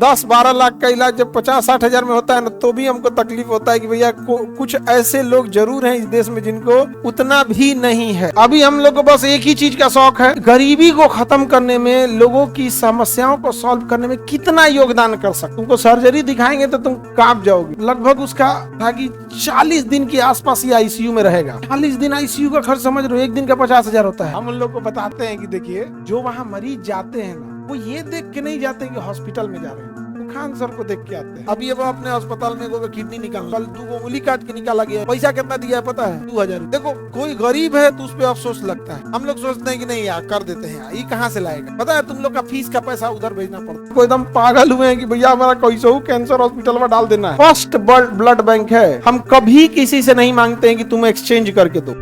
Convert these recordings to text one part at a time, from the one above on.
10-12 लाख का इलाज जब 50-60 हजार में होता है ना, तो भी हमको तकलीफ होता है कि भैया कुछ ऐसे लोग जरूर हैं इस देश में जिनको उतना भी नहीं है। अभी हम लोग को बस एक ही चीज का शौक है, गरीबी को खत्म करने में, लोगों की समस्याओं को सॉल्व करने में कितना योगदान कर सकते। तुमको सर्जरी दिखाएंगे तो तुम कांप जाओगे। लगभग उसका था कि 40 दिन के आसपास ये आईसीयू में रहेगा। 40 दिन आईसीयू का खर्च समझ लो, एक दिन का 50,000 होता है। हम उन लोग को बताते हैं कि देखिए, जो वहाँ मरीज जाते हैं ना, वो ये देख के नहीं जाते कि हॉस्पिटल में जा रहे हैं, वो खान सर को देख के आते हैं। अभी ये वो अपने अस्पताल में एगो किडनी निकाल, कल 2 उंगली काट के निकाला गया। पैसा कितना दिया है पता है? 2000। देखो, कोई गरीब है तो उस पर अफसोस लगता है। हम लोग सोचते हैं कि नहीं यार, कर देते हैं, ये कहाँ से लाएगा। पता है, तुम लोग का फीस का पैसा उधर भेजना पड़ता है। कोई एकदम पागल हुए हैं कि भैया हमारा कैसे कैंसर हॉस्पिटल में डाल देना है। फर्स्ट ब्लड बैंक है, हम कभी किसी से नहीं मांगते हैं कि तुम एक्सचेंज करके दो।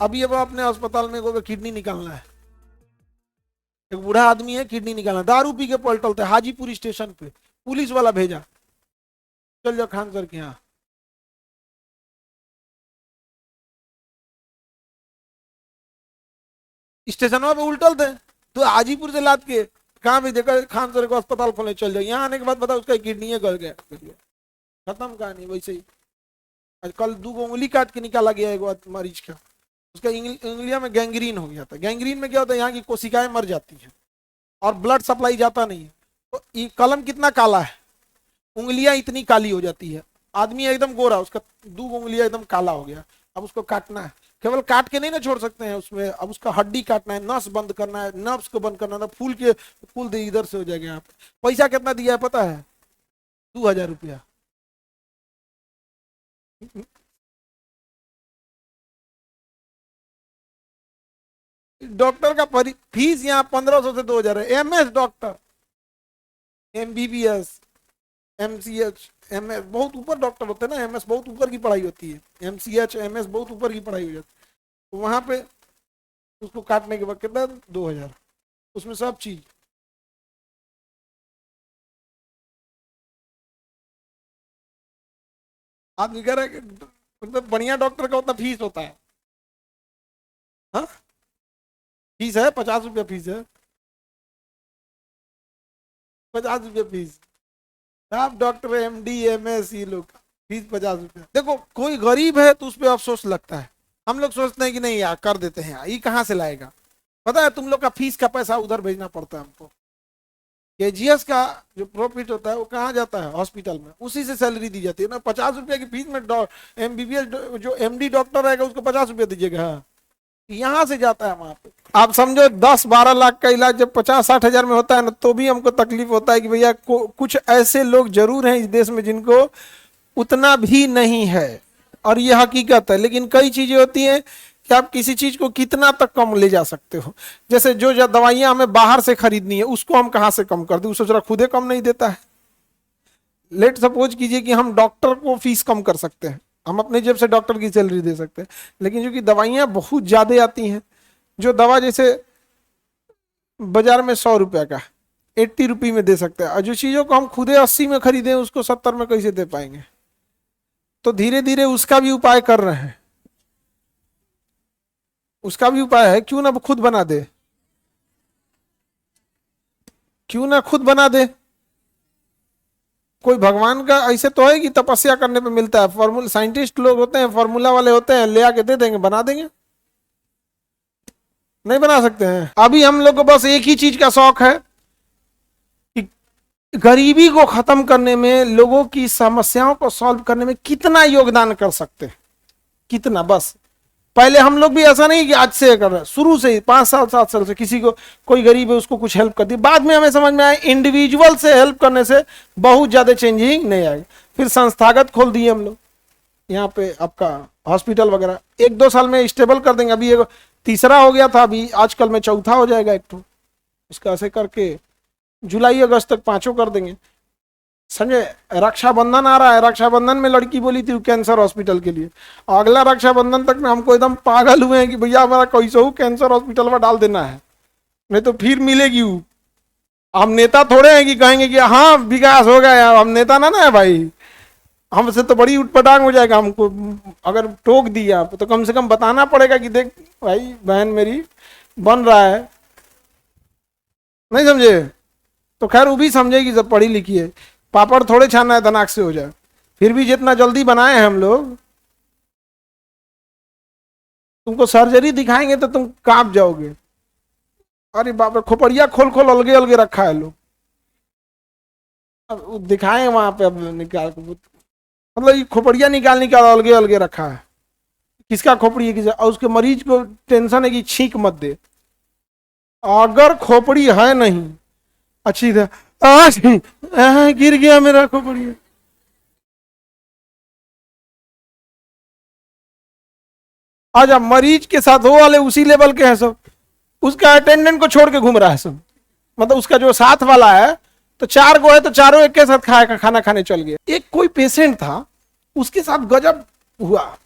अभी ये वो अपने अस्पताल में एगो किडनी निकालना है। एक बूढ़ा आदमी है, किडनी निकालना, दारू पी के पलटलते, हाजीपुर स्टेशन पे पुलिस वाला भेजा, चल जाओ खान सर के यहाँ। स्टेशन पे उल्टल थे तो हाजीपुर से लाद के कहाँ भी देखा, खान सर को अस्पताल खोलने चल जाओ। यहाँ आने के बाद बता उसका किडनी गल गया, खत्म कहानी। वैसे ही कल 2 उंगली काट के निकाला गया एक मरीज का, उसका उंगलिया में गैंग्रीन हो गया था। गैंग्रीन में क्या होता है, यहाँ की कोशिकाएं मर जाती हैं और ब्लड सप्लाई जाता नहीं है। तो ये कलम कितना काला है, उंगलियां इतनी काली हो जाती है। आदमी एकदम गोरा, उसका 2 उंगलियां एकदम काला हो गया। अब उसको काटना है, केवल काट के नहीं ना छोड़ सकते हैं उसमें, अब उसका हड्डी काटना है, नस बंद करना है, नर्व्स को बंद करना है, फूल दे इधर से हो जाएगा। यहाँ पे पैसा कितना दिया है पता है? 2000 रुपया। डॉक्टर का फीस यहाँ 1500 से 2000 है। MS doctor, MBBS, MCH, MS बहुत ऊपर डॉक्टर होते हैं ना। एमएस बहुत ऊपर की पढ़ाई होती है, एमसीएच एमएस बहुत ऊपर की पढ़ाई हो जाती है। तो वहां पे उसको काटने के बाद कितना? 2000, उसमें सब चीज। आदमी कह रहा है कि मतलब बढ़िया डॉक्टर का उतना फीस होता है। हाँ, फीस है 50 रुपया, फीस है 50 रुपया फीस। आप डॉक्टर एमडी एमएस ये लोग फीस 50 रुपया। देखो, कोई गरीब है तो उस पर अफसोस लगता है। हम लोग सोचते हैं कि नहीं यार, कर देते हैं, ये कहाँ से लाएगा। पता है, तुम लोग का फीस का पैसा उधर भेजना पड़ता है हमको। केजीएस का जो प्रॉफिट होता है वो कहाँ जाता है? हॉस्पिटल में, उसी से सैलरी दी जाती है ना। 50 रुपया की फीस में एमबीबीएस जो एमडी डॉक्टर रहेगा उसको 50 रुपया दीजिएगा, यहाँ से जाता है वहां पे। आप समझो 10-12 लाख का इलाज जब 50-60 हजार में होता है ना, तो भी हमको तकलीफ होता है कि भैया कुछ ऐसे लोग जरूर हैं इस देश में जिनको उतना भी नहीं है, और ये हकीकत है। लेकिन कई चीजें होती हैं कि आप किसी चीज को कितना तक कम ले जा सकते हो। जैसे जो दवाइयां हमें बाहर से खरीदनी है, उसको हम कहाँ से कम कर दें, उसको जरा खुदे कम नहीं देता है। लेट सपोज कीजिए कि हम डॉक्टर को फीस कम कर सकते हैं, हम अपने जेब से डॉक्टर की सैलरी दे सकते हैं। लेकिन जो कि दवाइयां बहुत ज्यादा आती हैं, जो दवा जैसे बाजार में 100 रुपया का 80 रुपये में दे सकते हैं, और जो चीजों को हम खुदे 80 में खरीदे उसको 70 में कैसे दे पाएंगे। तो धीरे धीरे उसका भी उपाय कर रहे हैं। उसका भी उपाय है, क्यों ना खुद बना दे, क्यों ना खुद बना दे। कोई भगवान का ऐसे तो है कि तपस्या करने पे मिलता है। फॉर्मूला साइंटिस्ट लोग होते हैं, फॉर्मूला वाले होते हैं, ले आके दे देंगे, बना देंगे। नहीं बना सकते हैं। अभी हम लोग को बस एक ही चीज का शौक है कि गरीबी को खत्म करने में, लोगों की समस्याओं को सॉल्व करने में कितना योगदान कर सकते हैं, कितना। बस पहले हम लोग भी ऐसा नहीं कि आज से कर रहे हैं, शुरू से ही 5 साल 7 साल से किसी को, कोई गरीब है उसको कुछ हेल्प कर दी। बाद में हमें समझ में आया इंडिविजुअल से हेल्प करने से बहुत ज्यादा चेंजिंग नहीं आएगी। फिर संस्थागत खोल दिए हम लोग यहाँ पे, आपका हॉस्पिटल वगैरह 1-2 साल में स्टेबल कर देंगे। अभी एक तीसरा हो गया था, अभी आजकल में चौथा हो जाएगा एक तो। इसका ऐसे करके जुलाई अगस्त तक 5 कर देंगे। समझे, रक्षाबंधन आ रहा है, रक्षाबंधन में लड़की बोली थी कैंसर हॉस्पिटल के लिए, अगला रक्षाबंधन तक में हमको एकदम पागल हुए हैं कि भैया हमारा कैसे कैंसर हॉस्पिटल में डाल देना है, नहीं तो फिर मिलेगी वो। हम नेता थोड़े हैं कि कहेंगे कि हाँ विकास हो गया यार, हम नेता ना है भाई, हमसे तो बड़ी उठपटांग हो जाएगा। हमको अगर टोक दिया तो कम से कम बताना पड़ेगा कि देख भाई बहन मेरी, बन रहा है, नहीं समझे? तो खैर वो भी समझेगी जब पढ़ी लिखी है। पापड़ थोड़े छाना है धनाक से हो जाए, फिर भी जितना जल्दी बनाए हैं हम लोग, तुमको सर्जरी दिखाएंगे तो तुम कांप जाओगे। अरे बाप रे, खोपड़िया खोल खोल अलगे अलगे रखा है लोग। अब दिखाएं वहां पे, अब निकाल के मतलब ये खोपड़िया निकाल निकाल अलगे अलगे रखा है। किसका खोपड़ी है, किसका, और उसके मरीज को टेंशन है कि छींक मत दे। अगर खोपड़ी है नहीं अच्छी तरह, आज गिर गया मेरा खोपड़ी। आज अब मरीज के साथ वो वाले उसी लेवल के हैं सब, उसका अटेंडेंट को छोड़ के घूम रहा है सब। मतलब उसका जो साथ वाला है, तो 4 गो है तो चारों एक के साथ खाया, खाना खाने चल गए। एक कोई पेशेंट था, उसके साथ गजब हुआ।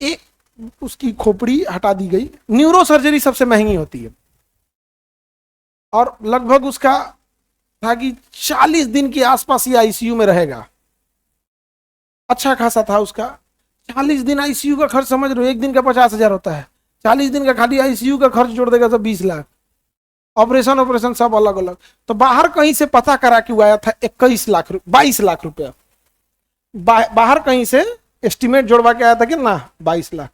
एक उसकी खोपड़ी हटा दी गई। न्यूरो सर्जरी सबसे महंगी होती है, और लगभग उसका था कि 40 दिन के आसपास ये आईसीयू में रहेगा। अच्छा खासा था उसका। 40 दिन आईसीयू का खर्च समझ रहे हो, एक दिन का 50,000 होता है। 40 दिन का खाली आईसीयू का खर्च जोड़ देगा तो 20 लाख। ऑपरेशन सब अलग अलग। तो बाहर कहीं से पता करा कि वो आया था 21 लाख, 22 लाख रुपया। बाहर कहीं से एस्टिमेट जोड़वा के आया था कि ना 22 लाख।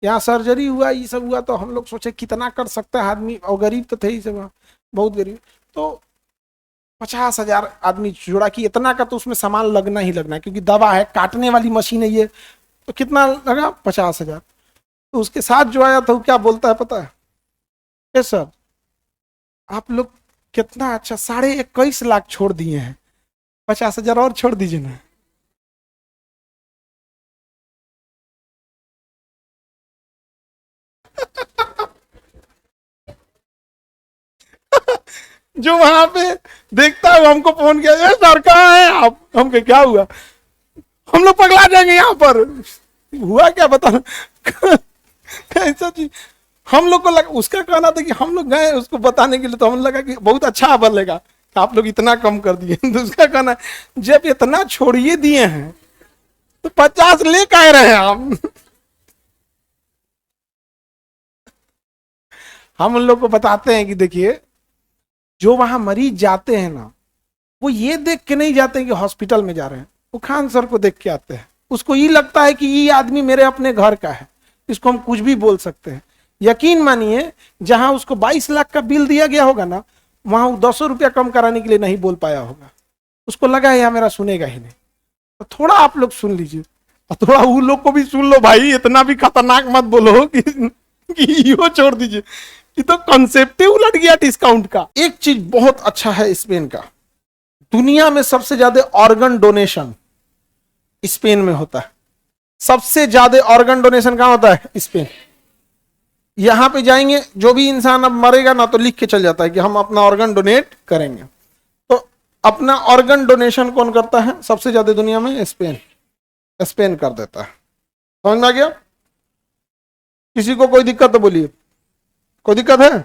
यहाँ सर्जरी हुआ, ये सब हुआ, तो हम लोग सोचे कितना कर सकता है आदमी, और गरीब तो थे ही सब, बहुत गरीब। तो 50,000 आदमी जोड़ा कि इतना का तो उसमें सामान लगना ही लगना है, क्योंकि दवा है, काटने वाली मशीन है ये, तो कितना लगा 50,000। तो उसके साथ जो आया था वो क्या बोलता है पता है? यस सर, आप लोग कितना अच्छा 21.5 लाख छोड़ दिए हैं, 50,000 और छोड़ दीजिए ना। जो वहां पे देखता है वो हमको फोन किया, ये सर कहाँ है आप? हम कहे क्या हुआ? हम लोग पगला जाएंगे यहाँ पर। हुआ क्या बता कैसा चीज। हम लोग को लगा, उसका कहना था कि हम लोग गए उसको बताने के लिए, तो हम लगा कि बहुत अच्छा बनेगा, आप लोग इतना कम कर दिए। तो उसका कहना, जब इतना छोड़िए दिए हैं तो 50 ले कह रहे हैं हम उन लोग को बताते हैं कि देखिए, जो वहां मरीज जाते हैं ना, वो ये देख के नहीं जाते हैं कि हॉस्पिटल में जा रहे हैं, वो खान सर को देख के आते हैं। उसको ये लगता है कि ये आदमी मेरे अपने घर का है, इसको हम कुछ भी बोल सकते हैं। यकीन मानिए, जहां उसको 22 लाख का बिल दिया गया होगा ना, वहां वो 200 रुपया कम कराने के लिए नहीं बोल पाया होगा। उसको लगा है मेरा सुनेगा ही नहीं। तो थोड़ा आप लोग सुन लीजिए, और थोड़ा वो लोग को भी सुन लो भाई, इतना भी खतरनाक मत बोलो कि यो छोड़ दीजिए। ये तो कंसेप्ट ही उलट गया डिस्काउंट का। एक चीज बहुत अच्छा है स्पेन का, दुनिया में सबसे ज्यादा ऑर्गन डोनेशन स्पेन में होता है। सबसे ज्यादा ऑर्गन डोनेशन कहां होता है? स्पेन। यहां पे जाएंगे, जो भी इंसान अब मरेगा ना, तो लिख के चल जाता है कि हम अपना ऑर्गन डोनेट करेंगे। तो अपना ऑर्गन डोनेशन कौन करता है सबसे ज्यादा दुनिया में? स्पेन। स्पेन कर देता है। समझ में आ गया? किसी को कोई दिक्कत तो बोलिए, कोई दिक्कत है?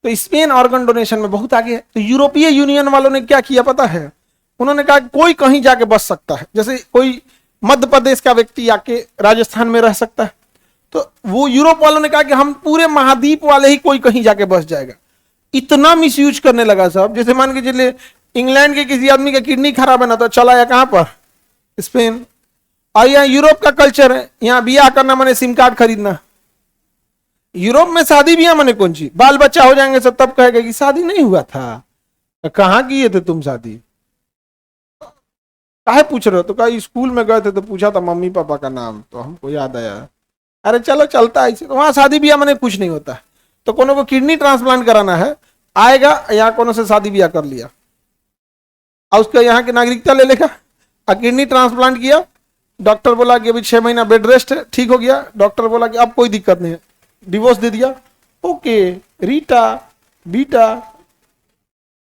तो स्पेन ऑर्गन डोनेशन में बहुत आगे है। तो यूरोपीय यूनियन वालों ने क्या किया पता है? उन्होंने कहा कोई कहीं जाके बच सकता है। जैसे कोई मध्य प्रदेश का व्यक्ति आके राजस्थान में रह सकता है, तो वो यूरोप वालों ने कहा कि हम पूरे महाद्वीप वाले ही कोई कहीं जाके बस जाएगा। इतना मिसयूज करने लगा साहब। जैसे मान के चलिए, इंग्लैंड के किसी आदमी का किडनी खराब है ना, तो चला आया कहां पर? स्पेन। और यहाँ यूरोप का कल्चर है, यहाँ ब्याह करना माने सिम कार्ड खरीदना। यूरोप में शादी ब्याह माने कौन सी? बाल बच्चा हो जाएंगे सब, तब कहेगा कि शादी नहीं हुआ था। तो कहाँ किए थे तुम शादी? काहे पूछ रहे हो? तो कहा स्कूल में गए थे तो पूछा था मम्मी पापा का नाम, तो हमको याद आया। अरे चलो चलता है ऐसे। तो वहां शादी ब्याह माने कुछ नहीं होता। तो कोनो को किडनी ट्रांसप्लांट कराना है, आएगा यहाँ कोनो से शादी ब्याह कर लिया, और उसका यहाँ की नागरिकता ले लेगा। और किडनी ट्रांसप्लांट किया, डॉक्टर बोला कि अभी 6 महीना बेड रेस्ट है, ठीक हो गया। डॉक्टर बोला कि अब कोई दिक्कत नहीं है, डिवोर्स दे दिया। ओके, रीटा बीटा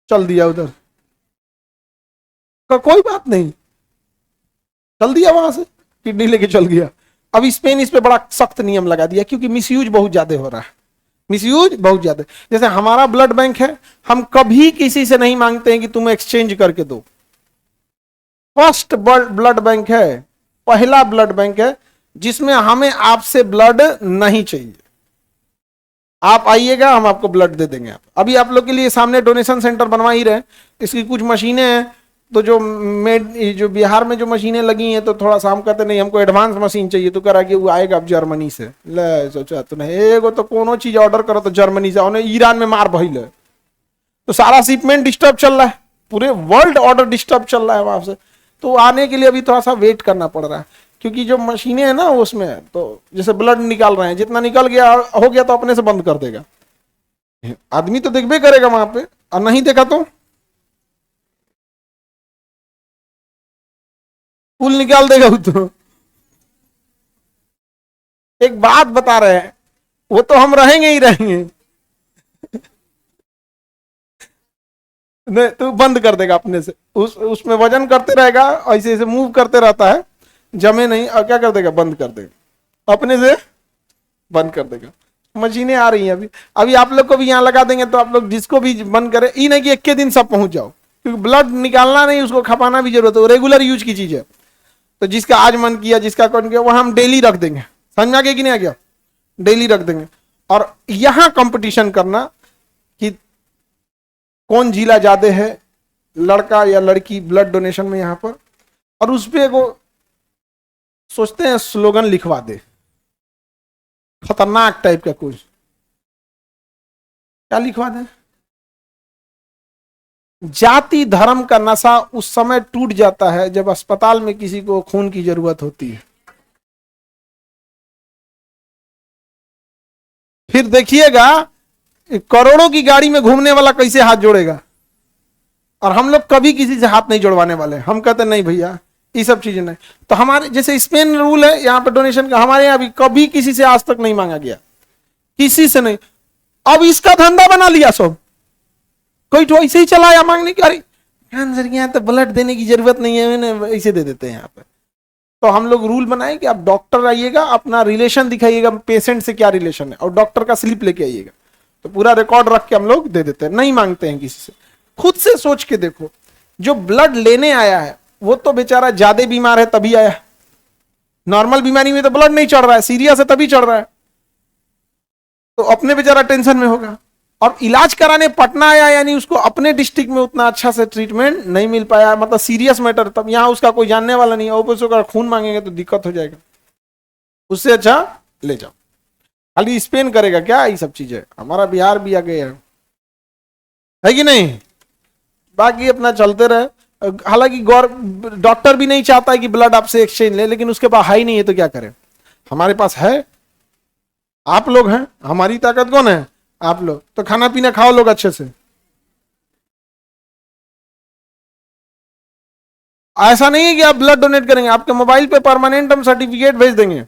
चल दिया उधर का, कोई बात नहीं, चल दिया वहां से, किडनी लेके चल गया। अब स्पेन इस पे बड़ा सख्त नियम लगा दिया, क्योंकि मिसयूज बहुत ज्यादा हो रहा है। मिसयूज बहुत ज्यादा। जैसे हमारा ब्लड बैंक है, हम कभी किसी से नहीं मांगते हैं कि तुम एक्सचेंज करके दो। फर्स्ट ब्लड बैंक है, पहला ब्लड बैंक है जिसमें हमें आपसे ब्लड नहीं चाहिए। आप आइएगा, हम आपको ब्लड दे देंगे। अभी आप लोग के लिए सामने डोनेशन सेंटर बनवा ही रहे, इसकी कुछ मशीनें हैं, तो जो बिहार में जो मशीनें लगी हैं, तो थोड़ा सा हम कहते नहीं हमको एडवांस मशीन चाहिए, तो करा कि वो आएगा अब जर्मनी से। ले सोचा तो नहीं, एगो तो कोनो चीज ऑर्डर करो तो जर्मनी से, उन्हें ईरान में मार भइल है, तो सारा शिपमेंट डिस्टर्ब चल रहा है, पूरे वर्ल्ड ऑर्डर डिस्टर्ब चल रहा है वहां से। तो आने के लिए अभी थोड़ा सा वेट करना पड़ रहा है, क्योंकि जो मशीनें हैं ना उसमें, तो जैसे ब्लड निकाल रहे हैं, जितना निकल गया हो गया तो अपने से बंद कर देगा। आदमी तो देखबे करेगा वहां पे, और नहीं देखा तो फूल निकाल देगा वो तो। एक बात बता रहे हैं, वो तो हम रहेंगे ही रहेंगे, नहीं तो बंद कर देगा अपने से, उसमें वजन करते रहेगा, ऐसे ऐसे मूव करते रहता है, जमे नहीं, और क्या कर देगा, बंद कर देगा अपने से, बंद कर देगा। मशीनें आ रही हैं अभी, अभी आप लोग को भी यहाँ लगा देंगे, तो आप लोग जिसको भी बंद करें, ये नहीं कि एक के दिन सब पहुंच जाओ, क्योंकि ब्लड निकालना नहीं, उसको खपाना भी जरूरत है, रेगुलर यूज की चीज है। तो जिसका आज मन किया, जिसका कौन किया, वो हम डेली रख देंगे। समझ में आ गया कि नहीं आ गया, डेली रख देंगे। और यहां कंपटीशन करना कि कौन जिला ज्यादा है, लड़का या लड़की ब्लड डोनेशन में यहां पर, और उस पर वो सोचते हैं स्लोगन लिखवा दे, खतरनाक टाइप का कुछ, क्या लिखवा दे, जाति धर्म का नशा उस समय टूट जाता है जब अस्पताल में किसी को खून की जरूरत होती है। फिर देखिएगा करोड़ों की गाड़ी में घूमने वाला कैसे हाथ जोड़ेगा, और हम लोग कभी किसी से हाथ नहीं जोड़वाने वाले। हम कहते नहीं भैया ये सब चीजें नहीं। तो हमारे जैसे स्पेन रूल है यहाँ पे डोनेशन का, हमारे यहाँ भी कभी किसी से आज तक नहीं मांगा गया, किसी से नहीं। अब इसका धंधा बना लिया सब, कोई तो ऐसे ही चलाया मांगने की, अरे कैंसर यहाँ तो ब्लड देने की जरूरत नहीं है, मैंने ऐसे दे देते हैं यहाँ पे। तो हम लोग रूल बनाए कि आप डॉक्टर आइएगा, अपना रिलेशन दिखाइएगा, पेशेंट से क्या रिलेशन है, और डॉक्टर का स्लिप लेके आइएगा, तो पूरा रिकॉर्ड रख के हम लोग दे देते हैं, नहीं मांगते हैं किसी से। खुद से सोच के देखो, जो ब्लड लेने आया है वो तो बेचारा ज्यादा बीमार है तभी आया, नॉर्मल बीमारी में तो ब्लड नहीं चढ़ रहा है, सीरियस है तभी चढ़ रहा है, तो अपने बेचारा टेंशन में होगा। और इलाज कराने पटना आया, यानी उसको अपने डिस्ट्रिक्ट में उतना अच्छा से ट्रीटमेंट नहीं मिल पाया, मतलब सीरियस मैटर, तब यहाँ उसका कोई जानने वाला नहीं है, ऊपर से खून मांगेंगे तो दिक्कत हो जाएगा, उससे अच्छा ले जाओ। खाली स्पेन करेगा क्या ये सब चीजें, हमारा बिहार भी आगे है कि नहीं, बाकी अपना चलते रहे। हालांकि डॉक्टर भी नहीं चाहता है कि ब्लड आपसे एक्सचेंज ले, लेकिन उसके पास है ही नहीं है तो क्या करें, हमारे पास है, आप लोग हैं, हमारी ताकत कौन है, आप लोग। तो खाना पीना खाओ लोग अच्छे से, ऐसा नहीं है कि आप ब्लड डोनेट करेंगे, आपके मोबाइल पे परमानेंट हम सर्टिफिकेट भेज देंगे,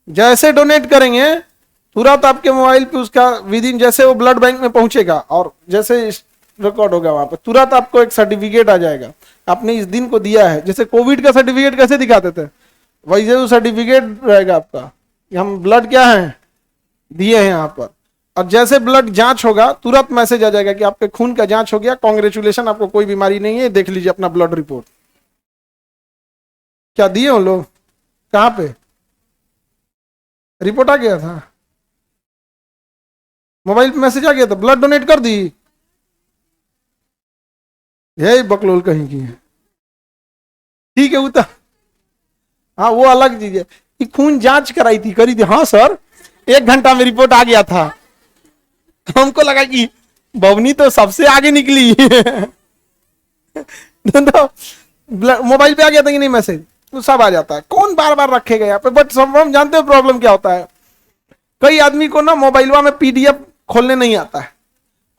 जैसे डोनेट करेंगे तुरंत आपके मोबाइल पे उसका विदिन, जैसे वो ब्लड बैंक में पहुंचेगा और जैसे रिकॉर्ड होगा वहां पे, तुरंत आपको एक सर्टिफिकेट आ जाएगा, आपने इस दिन को दिया है। जैसे कोविड का सर्टिफिकेट कैसे दिखाते थे, वैसे वो सर्टिफिकेट रहेगा आपका कि हम ब्लड क्या है दिए हैं यहाँ पर। और जैसे ब्लड जांच होगा तुरंत मैसेज आ जाएगा कि आपके खून का जांच हो गया, कांग्रेचुलेशन, आपको कोई बीमारी नहीं है, देख लीजिए अपना ब्लड रिपोर्ट। क्या दिए हो लोग, कहां पे रिपोर्ट आ गया था, मोबाइल पे मैसेज आ गया था, ब्लड डोनेट कर दी, यही बकलोल कहीं की है, ठीक है उतना, हाँ वो अलग चीज है। कि खून जांच कराई थी, करी थी, हाँ सर 1 घंटा में रिपोर्ट आ गया था, हमको लगा कि बवनी तो सबसे आगे निकली तो मोबाइल पे आ गया था कि नहीं मैसेज, तो सब आ जाता है, कौन बार बार रखेगा यहाँ पे। बट सब हम जानते हो प्रॉब्लम क्या होता है, कई आदमी को ना मोबाइलवा में पीडीएफ खोलने नहीं आता है,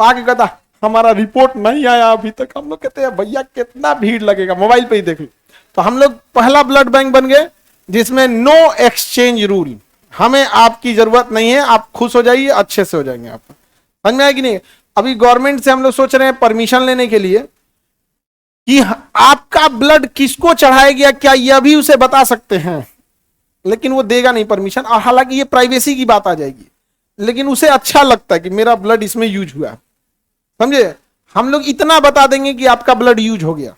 आके कहता हमारा रिपोर्ट नहीं आया अभी तक। हम लोग कहते हैं भैया कितना भीड़ लगेगा, मोबाइल पे ही देख लो। तो हम लोग पहला ब्लड बैंक बन गए जिसमें नो एक्सचेंज रूल, हमें आपकी जरूरत नहीं है, आप खुश हो जाइए, अच्छे से हो जाएंगे आप। समझ में आया कि नहीं। अभी गवर्नमेंट से हम लोग सोच रहे हैं परमिशन लेने के लिए कि आपका ब्लड किसको चढ़ाया गया, क्या यह भी उसे बता सकते हैं, लेकिन वो देगा नहीं परमिशन। और हालांकि ये प्राइवेसी की बात आ जाएगी, लेकिन उसे अच्छा लगता है कि मेरा ब्लड इसमें यूज हुआ, समझे। हम लोग इतना बता देंगे कि आपका ब्लड यूज हो गया,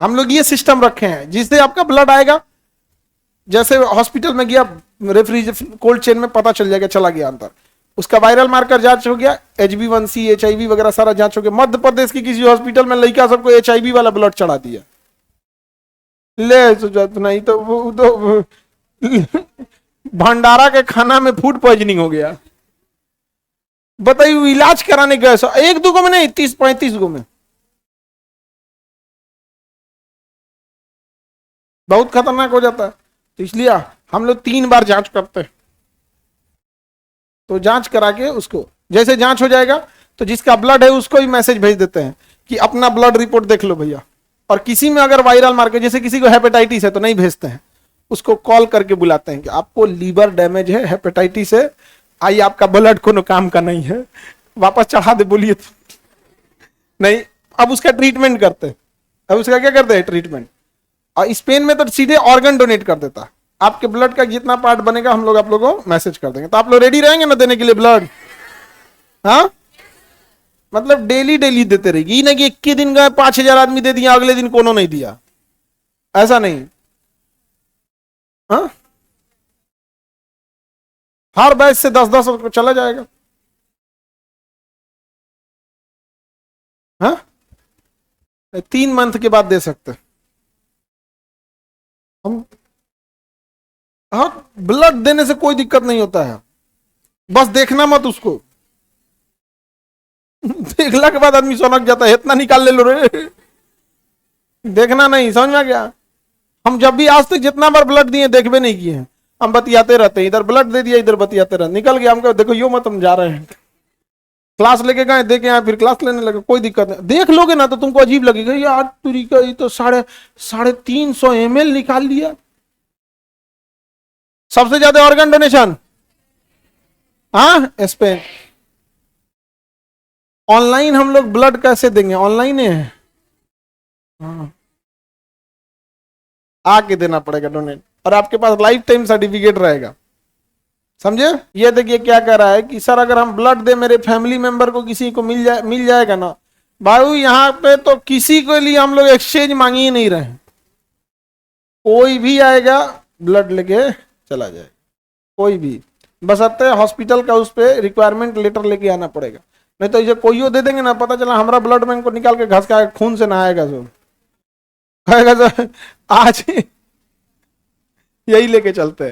हम लोग ये सिस्टम रखे हैं जिससे आपका ब्लड आएगा, जैसे हॉस्पिटल में गया रेफ्रिजरेटर कोल्ड चेन में पता चल जाएगा चला गया अंदर, उसका वायरल मार्कर जांच हो गया, HB1C HIV वगैरह सारा जांच हो गया। मध्य प्रदेश की किसी हॉस्पिटल में लड़का सबको HIV वाला ब्लड चढ़ा दिया। ले सुजात नहीं तो वो तो भंडारा के खाना में फूड पॉइजनिंग हो गया। बताइए इलाज कराने गए सो एक दो गो में नहीं, 30-35 गो में। बहुत खतरनाक हो जाता है। तो इसलिए हम लोग 3 बार जांच करते हैं। तो जांच करा के उसको जैसे जांच हो जाएगा तो जिसका ब्लड है उसको ही मैसेज भेज देते हैं कि अपना ब्लड रिपोर्ट देख लो भैया। और किसी में अगर वायरल मार्कर, जैसे किसी को हेपेटाइटिस है तो नहीं भेजते हैं, उसको कॉल करके बुलाते हैं कि आपको लीवर डैमेज है, हेपेटाइटिस है, आइए आपका ब्लड कोनो काम का नहीं है, वापस चढ़ा दे बोलिए तो नहीं। अब उसका ट्रीटमेंट करते हैं। अब उसका क्या करते हैं ट्रीटमेंट। और स्पेन में तो सीधे ऑर्गन डोनेट कर देता है। आपके ब्लड का जितना पार्ट बनेगा हम लोग आप लोगों को मैसेज कर देंगे। तो आप लोग रेडी रहेंगे ना देने के लिए ब्लड? हाँ, मतलब डेली डेली देते रहेगी, ना कि 21 दिन का 5,000 आदमी दे दिया अगले दिन कोनो नहीं दिया, ऐसा नहीं। हाँ, हर बैच से 10-10 चला जाएगा। हाँ, 3 मंथ के बाद दे सकते हम। हाँ, ब्लड देने से कोई दिक्कत नहीं होता है, बस देखना मत उसको। देखला के बाद आदमी सनक जाता है, इतना निकाल ले लो रे, देखना नहीं। समझ में आ गया? हम जब भी आज तक जितना बार ब्लड दिए देखबे नहीं किए हैं, हम बतियाते रहते हैं, इधर ब्लड दे दिया इधर बतियाते रहते, निकल गया हमको देखो यो मत हम जा रहे हैं। क्लास लेके गए, देखे आए, फिर क्लास लेने लगे, कोई दिक्कत नहीं। देख लोगे ना तो तुमको अजीब लगेगा, यार तुरी का ये तो 350 ml निकाल लिया। सबसे ज्यादा ऑर्गन डोनेशन हाँ स्पेन। ऑनलाइन हम लोग ब्लड कैसे देंगे? ऑनलाइन है। हाँ, आके देना पड़ेगा डोनेट, और आपके पास लाइफ टाइम सर्टिफिकेट रहेगा। समझे? ये देखिए क्या कह रहा है कि सर अगर हम ब्लड दे मेरे फैमिली मेंबर को किसी को मिल जाएगा ना। भाई यहाँ पे तो किसी के लिए हम लोग एक्सचेंज मांग ही नहीं रहे, कोई भी आएगा ब्लड लेके चला जाएगा, कोई भी, बशर्ते हॉस्पिटल का उस पर रिक्वायरमेंट लेटर लेके आना पड़ेगा। नहीं तो ये कोई दे देंगे ना, पता चला हमारा ब्लड बैंक को निकाल के घस का खून से नहाएगा सब, कहेगा सर आज यही लेके चलते हैं।